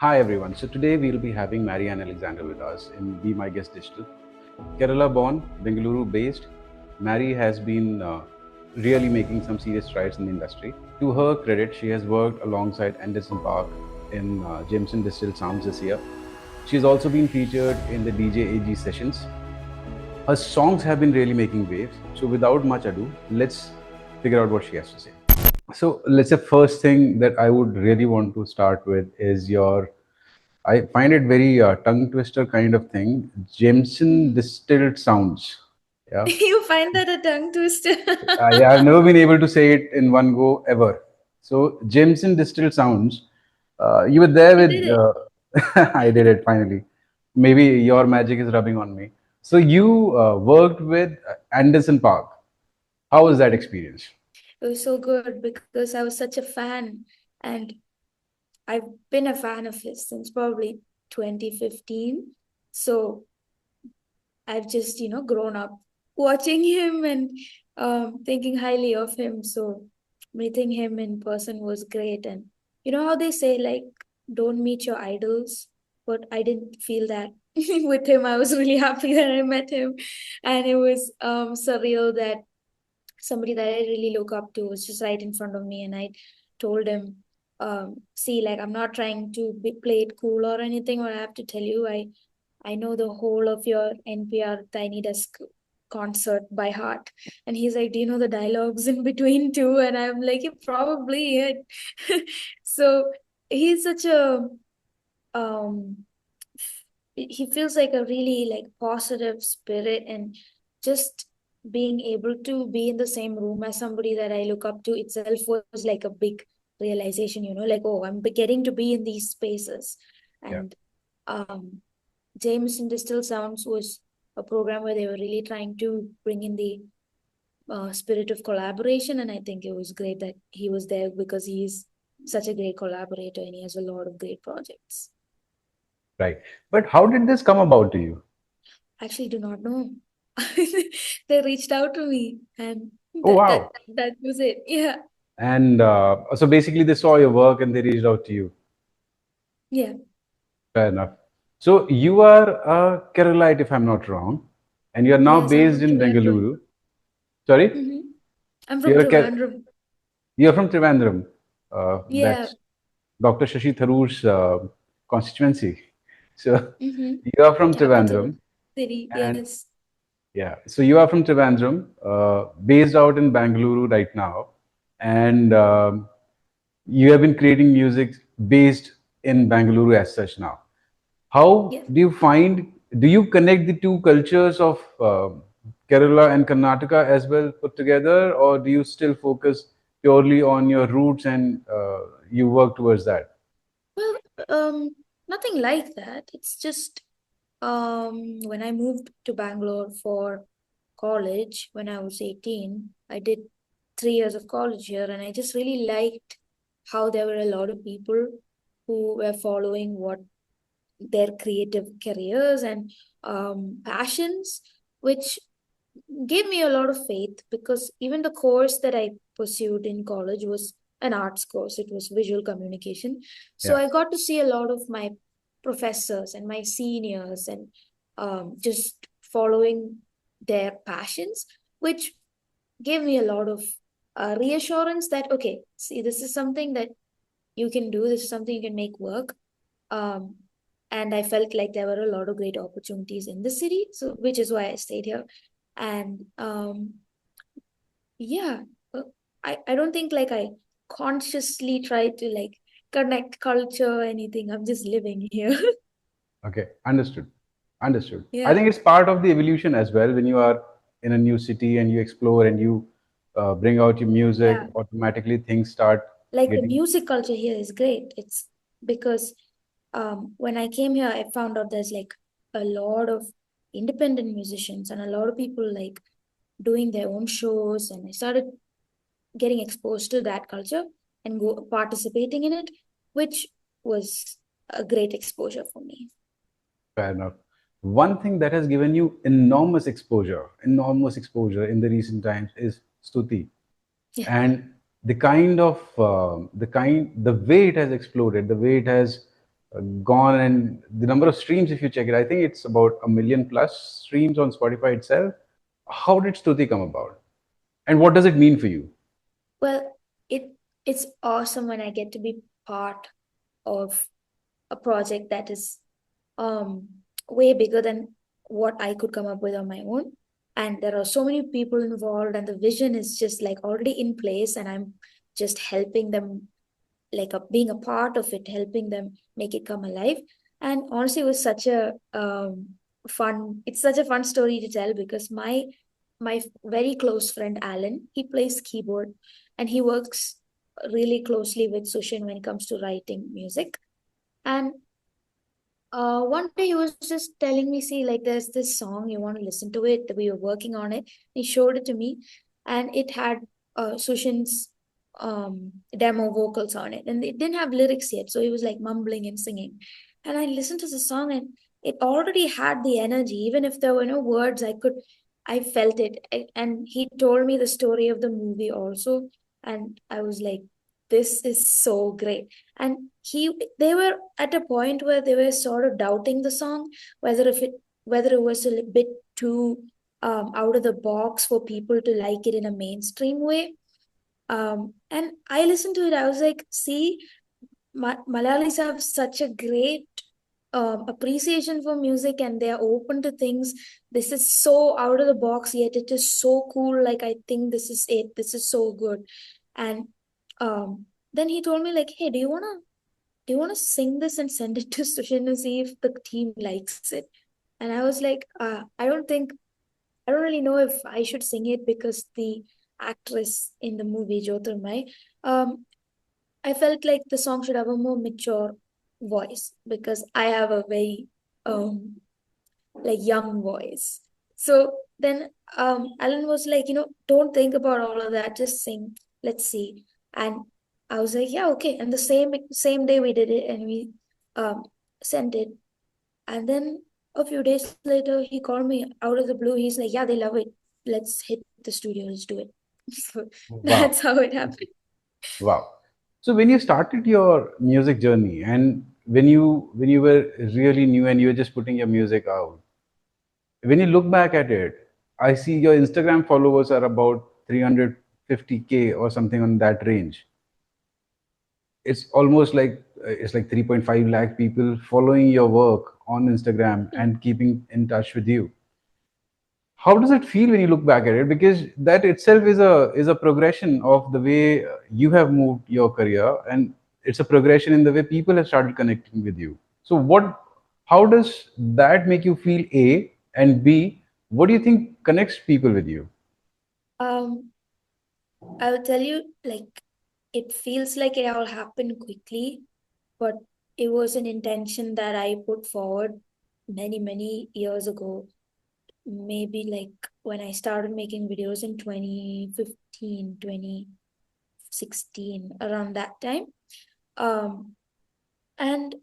Hi everyone. So today we'll be having Marianne Alexander with us in Be My Guest Digital. Kerala born, Bengaluru-based, Mary has been really making some serious strides in the industry. To her credit, she has worked alongside Anderson Paak in Jameson Distilled Sounds this year. She's also been featured in the DJ AG sessions. Her songs have been really making waves. So without much ado, let's figure out what she has to say. So let's say first thing that I would really want to start with is I find it very tongue twister kind of thing. Jameson Distilled Sounds. Yeah. You find that a tongue twister? Yeah, I've never been able to say it in one go ever. So Jameson Distilled Sounds. You were there You with. did it. I did it finally. Maybe your magic is rubbing on me. So you worked with Anderson Paak. How was that experience? It was so good because I was such a fan, and I've been a fan of his since probably 2015. So I've just, grown up watching him and thinking highly of him. So meeting him in person was great. And you know how they say, like, don't meet your idols? But I didn't feel that with him. I was really happy that I met him. And it was surreal that somebody that I really look up to was just right in front of me. And I told him, see, like, I'm not trying to play it cool or anything, but I have to tell you, I know the whole of your NPR Tiny Desk concert by heart. And he's like, do you know the dialogues in between too? And I'm like, yeah, probably. Yeah. So he's such a, um, he feels like a really like positive spirit, and just being able to be in the same room as somebody that I look up to itself was like a big realization, like, oh, I'm getting to be in these spaces. Yeah. And Jameson Distilled Sounds was a program where they were really trying to bring in the spirit of collaboration. And I think it was great that he was there because he's such a great collaborator and he has a lot of great projects. Right. But how did this come about to you? Actually, do not know. They reached out to me, and Oh, that that wow. that was it. Yeah, And so basically, they saw your work and they reached out to you. yeah, Fair enough. So you are a Keralite, if I'm not wrong, and you're now yes. I'm based from in Trivandrum. Bengaluru. Sorry, Mm-hmm. I'm from you're a Trivandrum. you're from Trivandrum. Yeah. That's Dr. Shashi Tharoor's constituency. So Mm-hmm. you are from Capital Trivandrum, city. and Yes. yeah, so you are from Trivandrum, based out in Bangalore right now, and you have been creating music based in Bangalore as such now. How Yeah. do you find, do you connect the two cultures of Kerala and Karnataka as well put together, or do you still focus purely on your roots and you work towards that? Well, nothing like that. It's just when I moved to Bangalore for college when I was 18, I did 3 years of college here, and I just really liked how there were a lot of people who were following what their creative careers and passions, which gave me a lot of faith because even the course that I pursued in college was an arts course. It was visual communication. So Yeah. I got to see a lot of my professors and my seniors and just following their passions, which gave me a lot of reassurance that, okay, see, this is something that you can do, this is something you can make work. Um, and I felt like there were a lot of great opportunities in the city, so which is why I stayed here. And yeah, uh, I don't think like I consciously try to like connect culture or anything. I'm just living here. Okay. Understood. Understood. I Yeah. think it's part of the evolution as well. When you are in a new city and you explore and you bring out your music, Yeah. automatically things start Like the getting. music culture here is great. It's because when I came here, I found out there's like a lot of independent musicians and a lot of people like doing their own shows, and I started getting exposed to that culture and go participating in it, which was a great exposure for me. Fair enough. One thing that has given you enormous exposure in the recent times is Stuti, Yeah. and the way it has exploded, the way it has gone, and the number of streams, if you check it, I think it's about 1 million plus streams on Spotify itself. How did Stuti come about, and what does it mean for you? Well, it's awesome when I get to be part of a project that is um way bigger than what I could come up with on my own. And there are so many people involved, and the vision is just like already in place, and I'm just helping them, like being a part of it, helping them make it come alive. And honestly, it was such a fun. It's such a fun story to tell because my very close friend Alan, he plays keyboard, and he works really closely with Sushin when it comes to writing music. And one day he was just telling me, see, like there's this song, you want to listen to it? We were working on it. He showed it to me, and it had Sushin's demo vocals on it, and it didn't have lyrics yet. So he was like mumbling and singing. And I listened to the song, and it already had the energy. Even if there were no words, I felt it. And he told me the story of the movie also. And I was like, this is so great. And they were at a point where they were sort of doubting the song, whether it was a bit too out of the box for people to like it in a mainstream way. And I listened to it, I was like, see, Malayalis have such a great appreciation for music, and they are open to things. This is so out of the box, yet it is so cool. Like, I think this is it. This is so good. And then he told me, like, hey, do you wanna sing this and send it to Sushin and see if the team likes it? And I was like, I don't really know if I should sing it because the actress in the movie, Jyotirmai, um, I felt like the song should have a more mature voice because I have a very like young voice. So then Alan was like, don't think about all of that, just sing. Let's see. And I was like, yeah, okay. And the same day we did it, and we um sent it. And then a few days later he called me out of the blue. He's like, yeah, they love it. Let's hit the studio, let's do it. So Wow. that's how it happened. Wow. So when you started your music journey, and when you were really new and you were just putting your music out, when you look back at it, I see your Instagram followers are about 350K or something on that range. It's almost like it's like 3.5 lakh people following your work on Instagram and keeping in touch with you. How does it feel when you look back at it? Because that itself is a progression of the way you have moved your career, and it's a progression in the way people have started connecting with you. So how does that make you feel, A, and B, what do you think connects people with you? Um, I will tell you, like, it feels like it all happened quickly, but it was an intention that I put forward many, many years ago. Maybe like when I started making videos in 2015, 2016, around that time. Um, and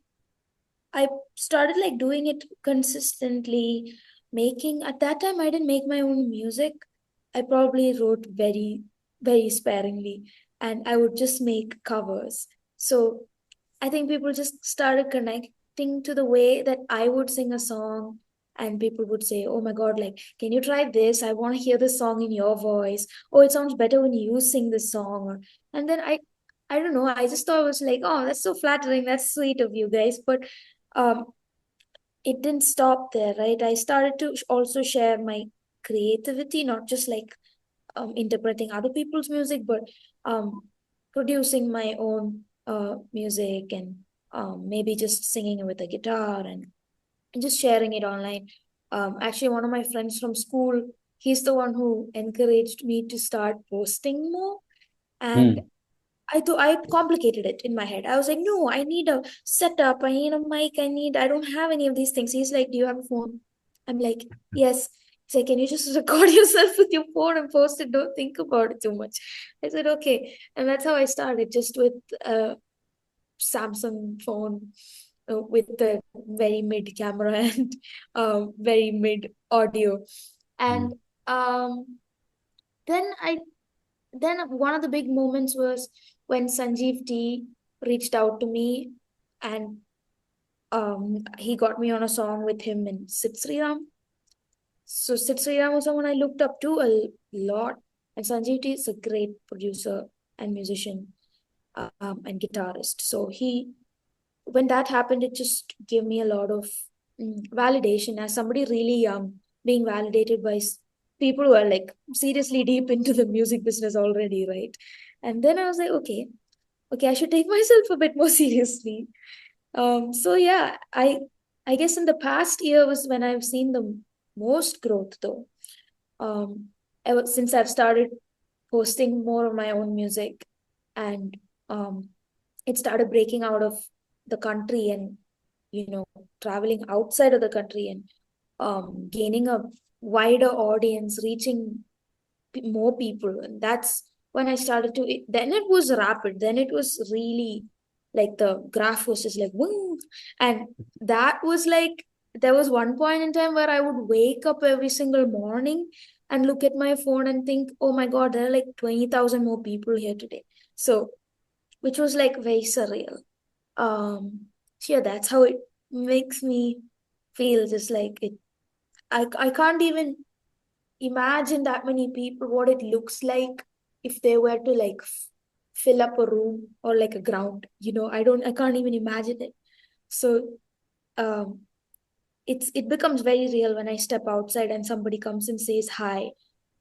I started like doing it consistently, making at that time I didn't make my own music. I probably wrote very, very sparingly, and I would just make covers. So I think people just started connecting to the way that I would sing a song, and people would say, "Oh my God, like, can you try this? I want to hear this song in your voice. Oh, it sounds better when you sing this song." And then I don't know, I just thought it was like, "Oh, that's so flattering. That's sweet of you guys." But um, it didn't stop there, right? I started to also share my creativity, not just like interpreting other people's music, but um, producing my own music, and maybe just singing with a guitar, and just sharing it online. Actually, one of my friends from school, he's the one who encouraged me to start posting more. And Hmm. I thought I complicated it in my head. I was like, no, I need a setup, I need a mic, I don't have any of these things. He's like, do you have a phone? I'm like, yes. He's like, can you just record yourself with your phone and post it? Don't think about it too much. I said, okay. And that's how I started, just with a Samsung phone with the very mid camera and very mid audio. Hmm. And um, then I then one of the big moments was when Sanjeev T reached out to me, and he got me on a song with him and Sid Sriram. So Sid Sriram was someone I looked up to a lot, and Sanjeev T is a great producer and musician, and guitarist. So when that happened, it just gave me a lot of validation as somebody really young, being validated by people who are like seriously deep into the music business already, right? And then I was like, okay, I should take myself a bit more seriously. So yeah, I guess in the past year was when I've seen the most growth though. Ever since I've started posting more of my own music, and it started breaking out of the country and traveling outside of the country and gaining a wider audience, reaching more people. And that's when I started to then it was rapid, then it was really like the graph was just like woo. And that was like there was one point in time where I would wake up every single morning and look at my phone and think, oh my god, there are like 20,000 more people here today. So which was like very surreal. So yeah, that's how it makes me feel, just like it. I can't even imagine that many people, what it looks like if they were to like fill up a room or like a ground. I can't even imagine it. So um, it becomes very real when I step outside and somebody comes and says hi.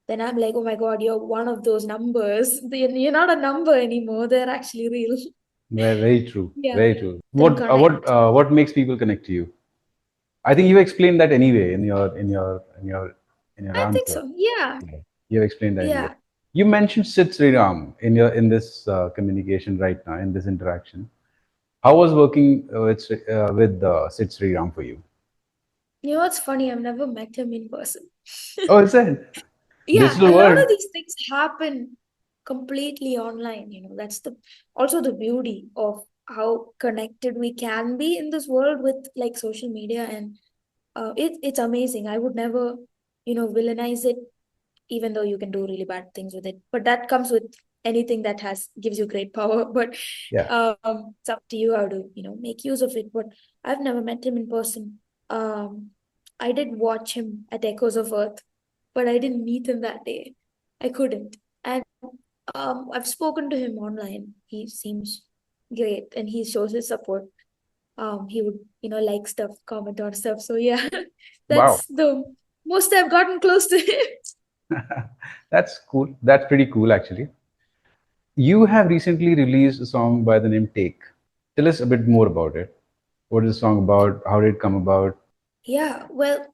Then I'm like, oh my God, you're one of those numbers. You're not a number anymore. They're actually real. Very, very true. Yeah. Very true. Then connect. What makes people connect to you? I think you explained that anyway in your I think answer. so. Yeah. Yeah. You explained that anyway. Yeah. You mentioned Sid Sriram in this communication right now in this interaction. How was working with Sid Sriram for you? You know what's funny? I've never met him in person. Oh, is it Yeah, digital a lot world? of these things happen completely online. That's the beauty of how connected we can be in this world with like social media, and it's amazing. I would never, villainize it, even though you can do really bad things with it. But that comes with anything that has gives you great power. But Yeah. it's up to you how to, make use of it. But I've never met him in person. I did watch him at Echoes of Earth, but I didn't meet him that day. I couldn't. And I've spoken to him online. He seems great and he shows his support. He would, like stuff, comment on stuff. So yeah, Wow. that's the most I've gotten close to him. That's cool. That's pretty cool, actually. You have recently released a song by the name Take. Tell us a bit more about it. What is the song about? How did it come about? Yeah, well,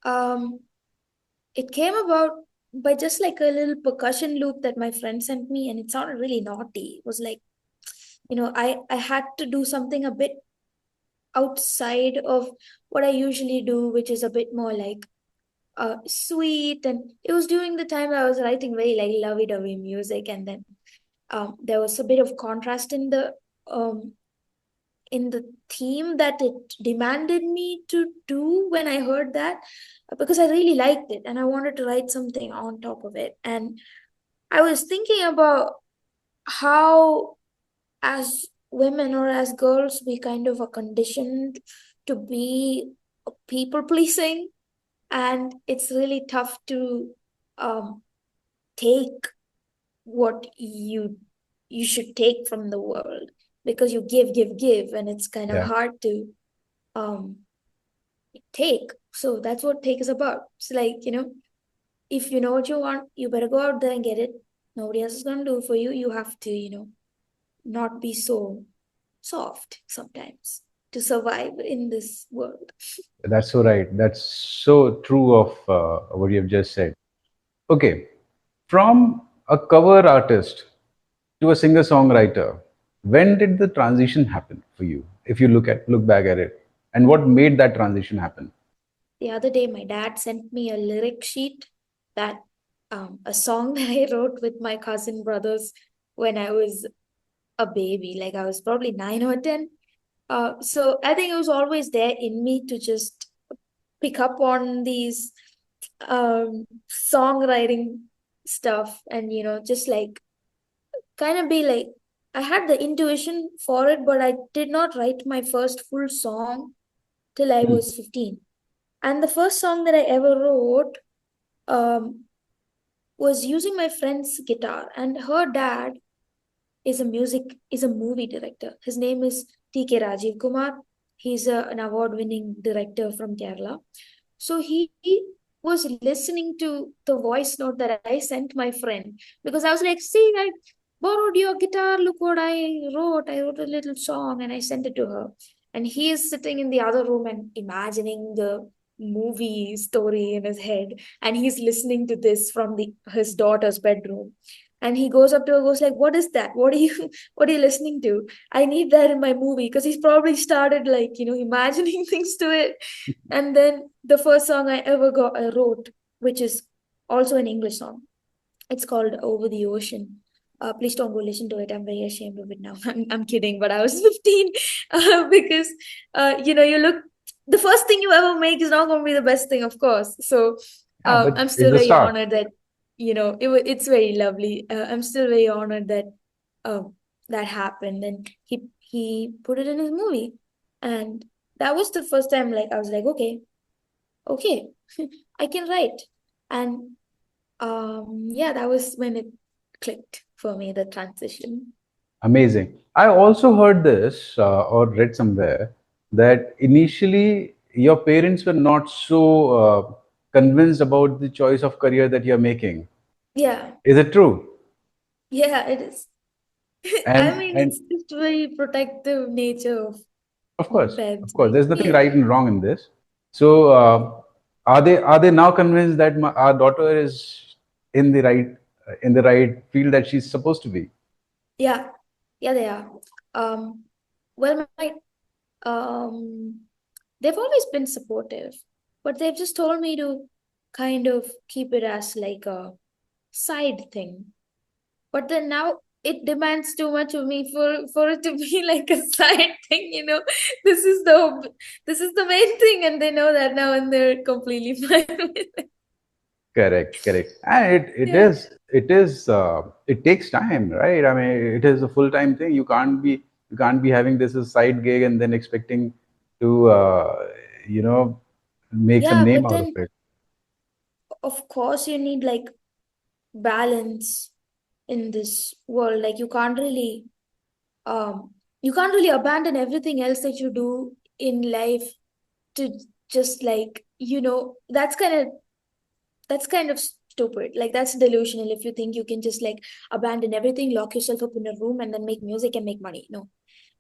um, it came about by just like a little percussion loop that my friend sent me, and it sounded really naughty. It was like, I had to do something a bit outside of what I usually do, which is a bit more like sweet. And it was during the time I was writing very like lovey-dovey music, and then there was a bit of contrast um in the theme that it demanded me to do when I heard that, because I really liked it and I wanted to write something on top of it. And I was thinking about how, as women or as girls, we kind of are conditioned to be people pleasing, and it's really tough to um, take what you should take from the world, because you give, and it's kind of Yeah, hard to um take. So that's what take is about. It's like, if you know what you want, you better go out there and get it. Nobody else is gonna do it for you. You have to, not be so soft sometimes to survive in this world. that's so right. That's so true of what you have just said. Okay, from a cover artist to a singer-songwriter, when did the transition happen for you? If you look back at it, and what made that transition happen? The other day, my dad sent me a lyric sheet that a song that I wrote with my cousin brothers when I was a baby, like I was probably 9 or 10. So I think it was always there in me to just pick up on these songwriting stuff, and just like kind of be like, I had the intuition for it, but I did not write my first full song till I was 15. And the first song that I ever wrote um, was using my friend's guitar. And her dad is a movie director. His name is T.K. Rajiv Kumar. He's an award-winning director from Kerala. So he was listening to the voice note that I sent my friend because I was like, see, I borrowed your guitar. Look what I wrote. I wrote a little song and I sent it to her. And he is sitting in the other room and imagining the movie story in his head. And he's listening to this from his daughter's bedroom. And he goes up to her, goes like, "What is that? What are you, what are you listening to? I need that in my movie." Because he's probably started like, imagining things to it. And then the first song I ever wrote, which is also an English song, it's called Over the Ocean. Please don't go listen to it. I'm very ashamed of it now. I'm kidding, but I was 15 because, you look, the first thing you ever make is not going to be the best thing, of course. So Yeah, but I'm it's still the very start. honored that, it's very lovely. I'm still very honored that that happened. And he put it in his movie. And that was the first time like I was like, okay, I can write. And yeah, that was when it clicked for me, the transition. Amazing. I also heard this or read somewhere that initially your parents were not so convinced about the choice of career that you're making. Yeah, Is it true? yeah, it is. I And mean, and it's just very protective nature of of parents. course, Like, there's nothing yeah, right and wrong in this. So, are they now convinced that our daughter is in the right field that she's supposed to be? yeah, yeah, they are. Um, well, um, they've always been supportive, but they've just told me to kind of keep it as like a side thing. But then now it demands too much of me for it to be like a side thing, this is the main thing, and they know that now, and they're completely fine with it. Correct, correct. And Yeah, it takes time, right? I mean, it is a full-time thing. You can't be having this as a side gig and then expecting to you know make some yeah, name but out of then it. of course you need like balance in this world. Like um you can't really abandon everything else that you do in life to just like, that's kind of stupid. Like that's delusional if you think you can just like abandon everything, lock yourself up in a room, and then make music and make money. No,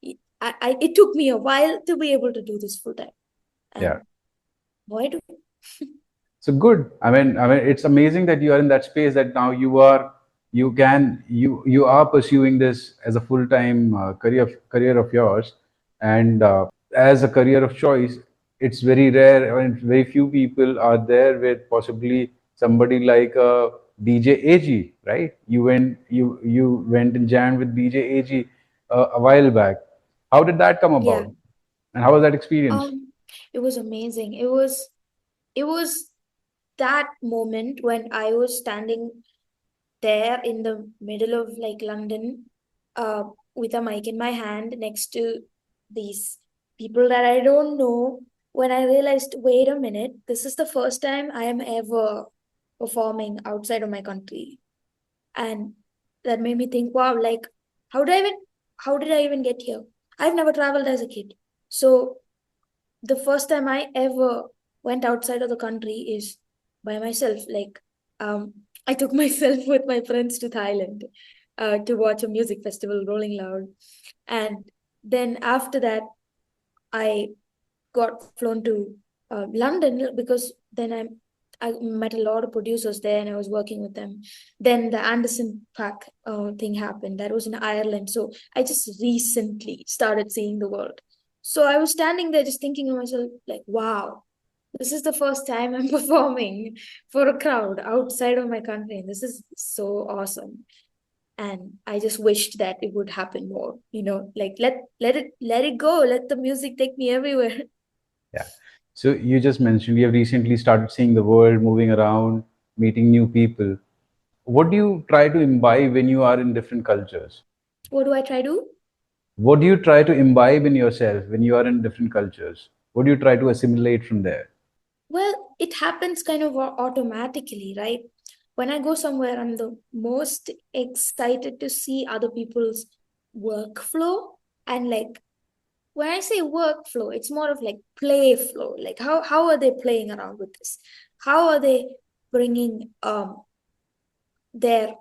it took me a while to be able to do this full time, Yeah. and why do? So good. I mean, it's amazing that you are in that space that now you are pursuing this as a full-time career of yours, and as a career of choice. It's very rare, and very few people are there with possibly somebody like DJ AG, right? You went and jammed with DJ AG a while back. How did that come Yeah, about, and how was that experience? it was amazing. It was that moment when I was standing there in the middle of like London, uh, with a mic in my hand next to these people that I don't know, when I realized, wait a minute, this is the first time I am ever performing outside of my country. And that made me think, wow, like how did I even how did I even get here? I've never traveled as a kid. So the first time I ever went outside of the country is by myself. Like, I took myself with my friends to Thailand, to watch a music festival, Rolling Loud. And then after that, I got flown to London because then I met a lot of producers there and I was working with them. Then the Anderson Paak thing happened. That was in Ireland. So I just recently started seeing the world. So I was standing there just thinking to myself, like, wow, this is the first time I'm performing for a crowd outside of my country. And this is so awesome. And I just wished that it would happen more, like let it go. Let the music take me everywhere. Yeah. So you just mentioned you have recently started seeing the world, moving around, meeting new people. What do you try to imbibe when you are in different cultures? What do I try to? What do you try to imbibe in yourself when you are in different cultures? What do you try to assimilate from there? Well, it happens kind of automatically, right? When I go somewhere, I'm the most excited to see other people's workflow. And like when I say workflow, it's more of like play flow. Like how are they playing around with this? How are they bringing their,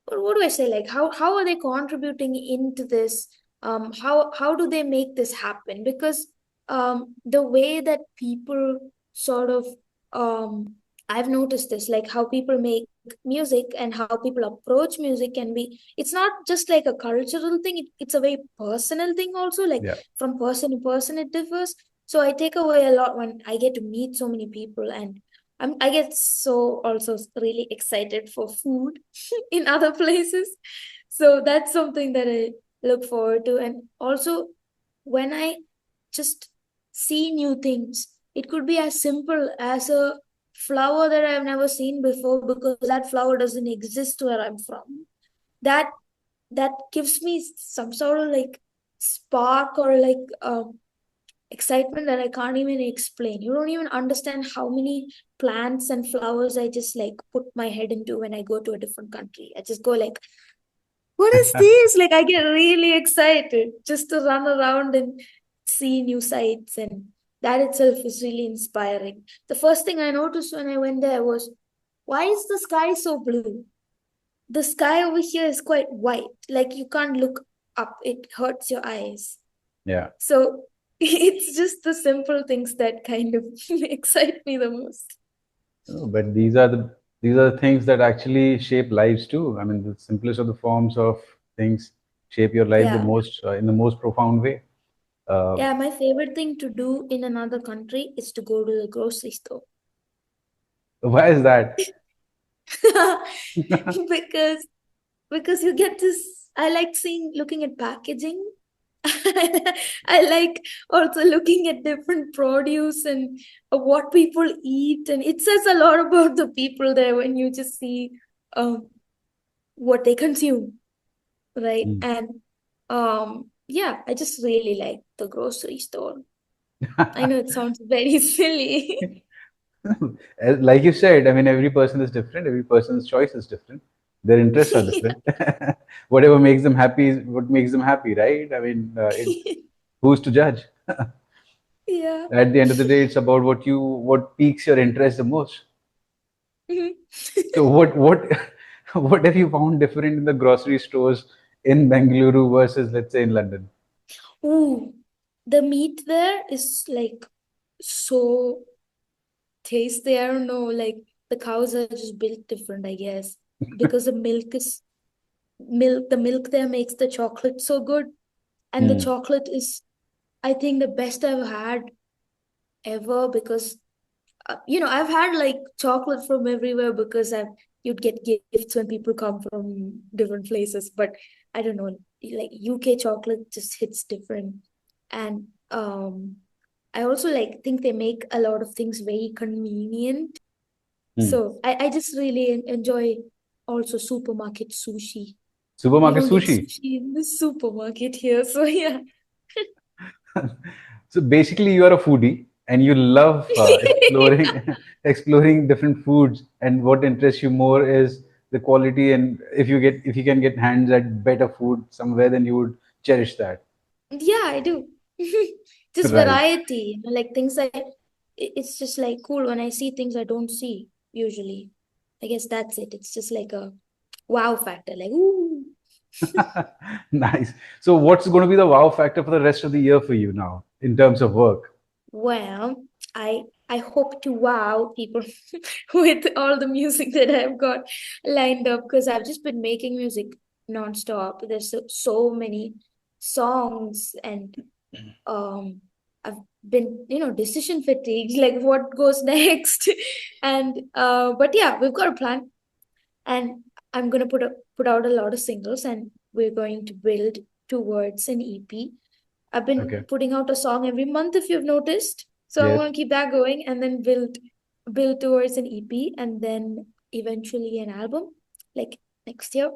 what do I say? Like how are they contributing into this? How do they make this happen? Because the way that people sort of I've noticed this, like how people make music and how people approach music can be, it's not just like a cultural thing, it's a very personal thing also, like Yeah. from person to person it differs. So I take away a lot when I get to meet so many people, and I get so also really excited for food in other places. So that's something that I look forward to. And also when I just see new things, it could be as simple as a flower that I've never seen before because that flower doesn't exist where I'm from. That that gives me some sort of like spark or like excitement that I can't even explain. You don't even understand how many plants and flowers I just like put my head into when I go to a different country. I just go like, what is this? Like I get really excited just to run around and see new sights, and that itself is really inspiring. The first thing I noticed when I went there was, why is the sky so blue? The sky over here is quite white. Like you can't look up. It hurts your eyes. Yeah. So it's just the simple things that kind of excite me the most. Oh, but these are the things that actually shape lives too. I mean, the simplest of the forms of things shape your life the Yeah. most in the most profound way. Uh, Yeah, my favorite thing to do in another country is to go to the grocery store. why is that? because because you get this, I like seeing looking at packaging. I like also looking at different produce and what people eat, and it says a lot about the people there when you just see um, what they consume, right? Mm. And yeah, I just really like the grocery store. I know it sounds very silly. Like you said, I mean, every person is different. Every person's choice is different. Their interests are different. Whatever makes them happy is what makes them happy, right? I mean, who's to judge? Yeah. At the end of the day, it's about what piques your interest the most. So what what have you found different in the grocery stores in Bengaluru versus, let's say, in London? Ooh, the meat there is like so tasty. I don't know, like the cows are just built different, I guess, because the milk there makes the chocolate so good. And the Hmm. chocolate is, I think, the best I've had ever because I've had like chocolate from everywhere because you'd get gifts when people come from different places, but I don't know, like UK chocolate just hits different. And I also like think they make a lot of things very convenient. Hmm. So I just really enjoy also supermarket sushi. We Supermarket don't get sushi. sushi in the supermarket here, so yeah. So basically, you are a foodie and you love exploring exploring different foods. And what interests you more is the quality. And if you can get hands at better food somewhere, then you would cherish that. Yeah, I do. Just Right. variety, like things it's just like cool when I see things I don't see usually. I guess that's it. It's just like a wow factor, like ooh. Nice. So, what's going to be the wow factor for the rest of the year for you now in terms of work? Well, I hope to wow people with all the music that I've got lined up because I've just been making music nonstop. There's so many songs, and um I've been, decision fatigue, like what goes next. And but yeah, we've got a plan, and I'm gonna put out a lot of singles, and we're going to build towards an EP. I've been Okay. putting out a song every month if you've noticed. So I'm Yes. gonna keep that going and then build towards an EP and then eventually an album like next year.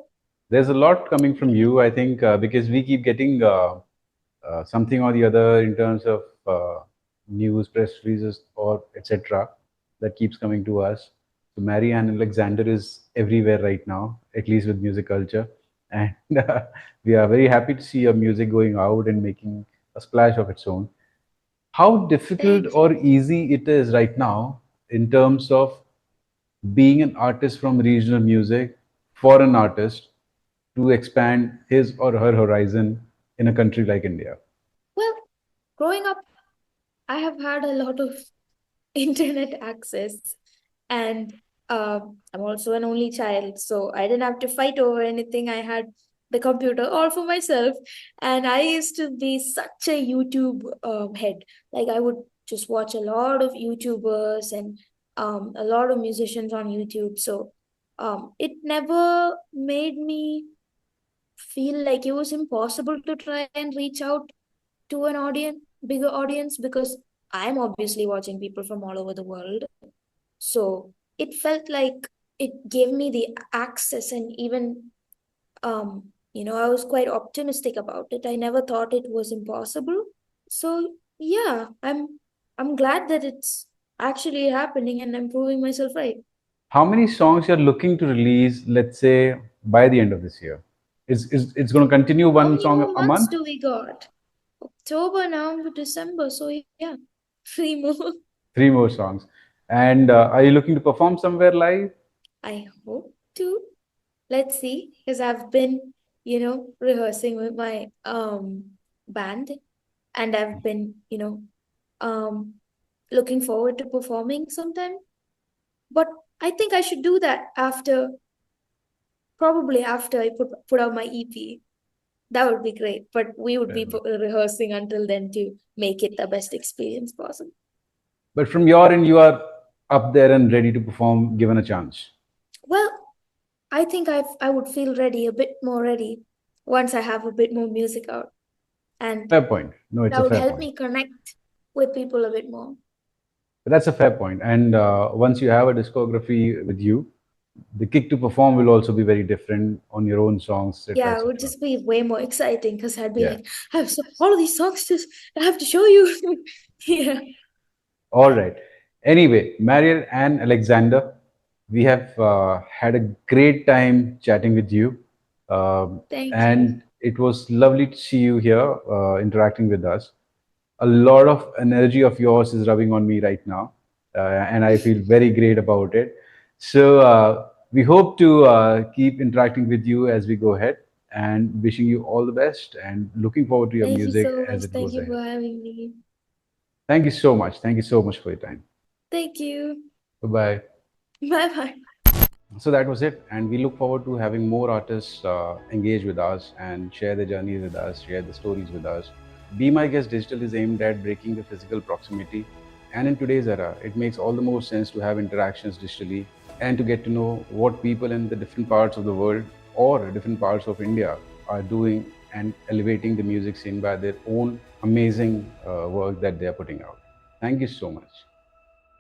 There's a lot coming from you, I think, because we keep getting something or the other in terms of news, press releases, or etc. that keeps coming to us. So Marianne Alexander is everywhere right now, at least with MusiCulture, and we are very happy to see your music going out and making a splash of its own. How difficult Thank or you. easy it is right now in terms of being an artist from regional music for an artist to expand his or her horizon in a country like India? Well, growing up, I have had a lot of internet access, and I'm also an only child, so I didn't have to fight over anything. I had the computer all for myself, and I used to be such a YouTube head. Like, I would just watch a lot of YouTubers and a lot of musicians on YouTube. So it never made me feel like it was impossible to try and reach out to an audience, bigger audience, because I'm obviously watching people from all over the world. So it felt like it gave me the access, and even I was quite optimistic about it. I never thought it was impossible. So yeah, I'm glad that it's actually happening and I'm proving myself right. How many songs you're looking to release, let's say, by the end of this year? Is it's going to continue How one many song more a months month? do we got? October, November, December. So yeah, 3 more. Three more songs. And are you looking to perform somewhere live? I hope to. Let's see, because I've been, rehearsing with my band, and I've been, um looking forward to performing sometime. But I think I should do that probably after I put out my EP. That would be great. But we would Fair be enough. rehearsing until then to make it the best experience possible. But from your end, you are up there and ready to perform given a chance. Well, I think I would feel ready, a bit more ready, once I have a bit more music out. And Fair point. No, it's that a would fair help point. me connect with people a bit more. But that's a fair point. And once you have a discography with you, the kick to perform will also be very different on your own songs, etc., Yeah, it would etc. just be way more exciting because I'd be Yeah. like, I have all of these songs I have to show you. Yeah. All right. Anyway, Mariel and Alexander, we have had a great time chatting with you. Thank you. And it was lovely to see you here interacting with us. A lot of energy of yours is rubbing on me right now, and I feel very great about it. So we hope to keep interacting with you as we go ahead, and wishing you all the best and looking forward to your Thank you music so as much. it Thank goes you ahead. for having me. Thank you so much. Thank you so much for your time. Thank you. Bye bye. Bye bye. So that was it, and we look forward to having more artists engage with us and share their journeys with us, share the stories with us. Be My Guest Digital is aimed at breaking the physical proximity, and in today's era it makes all the more sense to have interactions digitally and to get to know what people in the different parts of the world or different parts of India are doing and elevating the music scene by their own amazing work that they are putting out. Thank you so much.